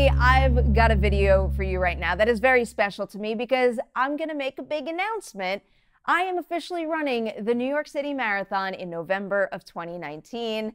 everybody, I've got a video for you right now that is very special to me because I'm going to make a big announcement. I am officially running the New York City Marathon in November of 2019.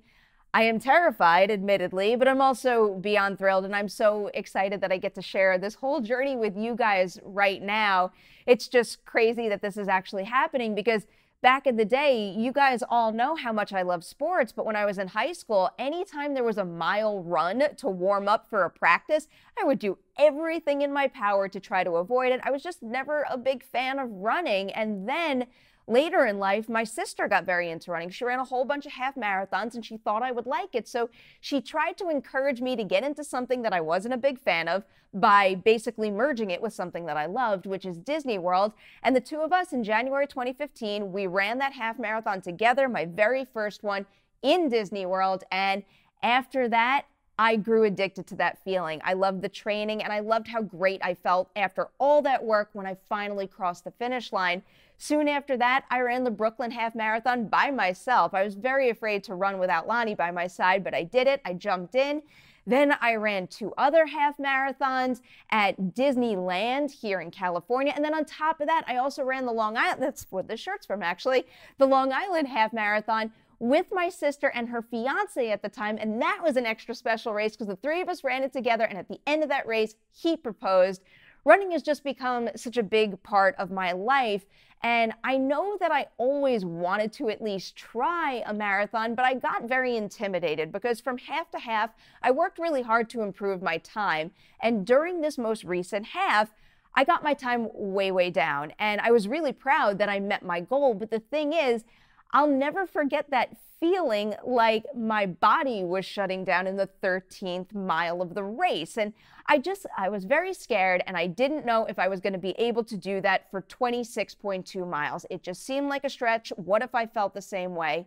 I am terrified, admittedly, but I'm also beyond thrilled, and I'm so excited that I get to share this whole journey with you guys right now. It's just crazy that this is actually happening because back in the day, you guys all know how much I love sports, but when I was in high school, anytime there was a mile run to warm up for a practice, I would do everything in my power to try to avoid it. I was just never a big fan of running. And then later in life, my sister got very into running. She ran a whole bunch of half marathons and she thought I would like it. So she tried to encourage me to get into something that I wasn't a big fan of by basically merging it with something that I loved, which is Disney World. And the two of us in January 2015, we ran that half marathon together, my very first one in Disney World. And after that, I grew addicted to that feeling. I loved the training and I loved how great I felt after all that work when I finally crossed the finish line. Soon after that, I ran the Brooklyn Half Marathon by myself. I was very afraid to run without Lonnie by my side, but I did it. I jumped in. Then I ran 2 other half marathons at Disneyland here in California. And then on top of that, I also ran the Long Island, that's what the shirt's from actually, the Long Island Half Marathon with my sister and her fiance at the time. And that was an extra special race because the 3 of us ran it together. And at the end of that race, he proposed. Running has just become such a big part of my life. And I know that I always wanted to at least try a marathon, but I got very intimidated because from half to half, I worked really hard to improve my time. And during this most recent half, I got my time way, way down. And I was really proud that I met my goal. But the thing is, I'll never forget that feeling like my body was shutting down in the 13th mile of the race. And I was very scared and I didn't know if I was going to be able to do that for 26.2 miles. It just seemed like a stretch. What if I felt the same way?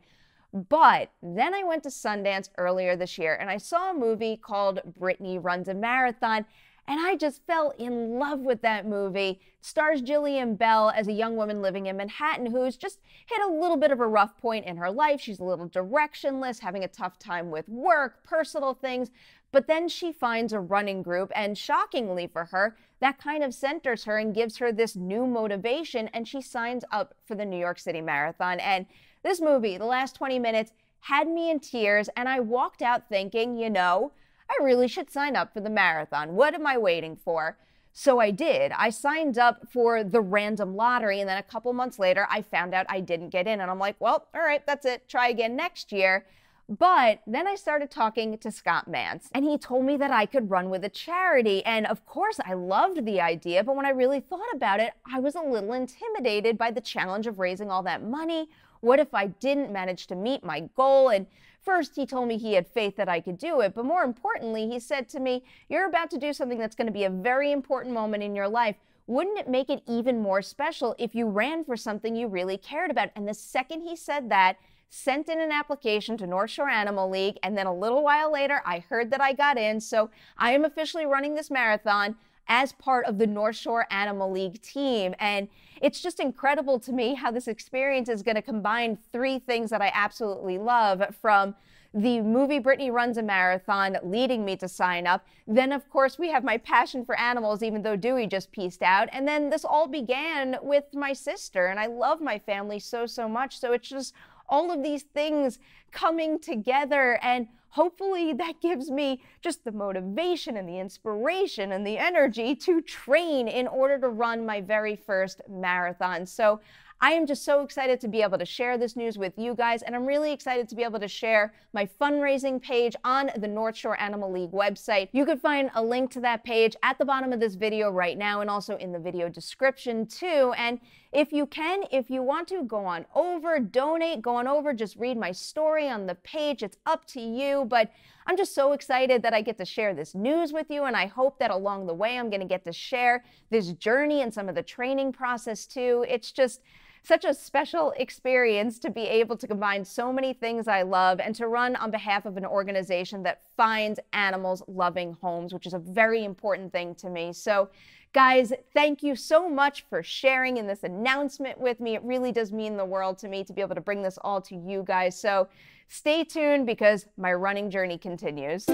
But then I went to Sundance earlier this year and I saw a movie called Brittany Runs a Marathon. And I just fell in love with that movie. It stars Jillian Bell as a young woman living in Manhattan who's just hit a little bit of a rough point in her life. She's a little directionless, having a tough time with work, personal things. But then she finds a running group, and shockingly for her, that kind of centers her and gives her this new motivation, and she signs up for the New York City Marathon. And this movie, the last 20 minutes, had me in tears, and I walked out thinking, you know, I really should sign up for the marathon. What am I waiting for? So I did. I signed up for the random lottery, and then a couple months later, I found out I didn't get in. And I'm like, well, all right, that's it. Try again next year. But then I started talking to Scott Mance, and he told me that I could run with a charity. And of course, I loved the idea, but when I really thought about it, I was a little intimidated by the challenge of raising all that money. What if I didn't manage to meet my goal? And first, he told me he had faith that I could do it, but more importantly, he said to me, you're about to do something that's going to be a very important moment in your life. Wouldn't it make it even more special if you ran for something you really cared about? And the second he said that, sent in an application to North Shore Animal League, and then a little while later, I heard that I got in, so I am officially running this marathon as part of the North Shore Animal League team. And it's just incredible to me how this experience is going to combine 3 things that I absolutely love, from the movie Brittany Runs a Marathon leading me to sign up. Then, of course, we have my passion for animals, even though Dewey just pieced out. And then this all began with my sister, and I love my family so, so much. So it's just all of these things coming together, and hopefully that gives me just the motivation and the inspiration and the energy to train in order to run my very first marathon. So I am just so excited to be able to share this news with you guys, and I'm really excited to be able to share my fundraising page on the North Shore Animal League website. You could find a link to that page at the bottom of this video right now, and also in the video description too. And if you want to, go on over, donate, go on over, just read my story on the page. It's up to you, but I'm just so excited that I get to share this news with you, and I hope that along the way I'm going to get to share this journey and some of the training process too. It's just such a special experience to be able to combine so many things I love and to run on behalf of an organization that finds animals loving homes, which is a very important thing to me. So guys, thank you so much for sharing in this announcement with me. It really does mean the world to me to be able to bring this all to you guys. So stay tuned because my running journey continues.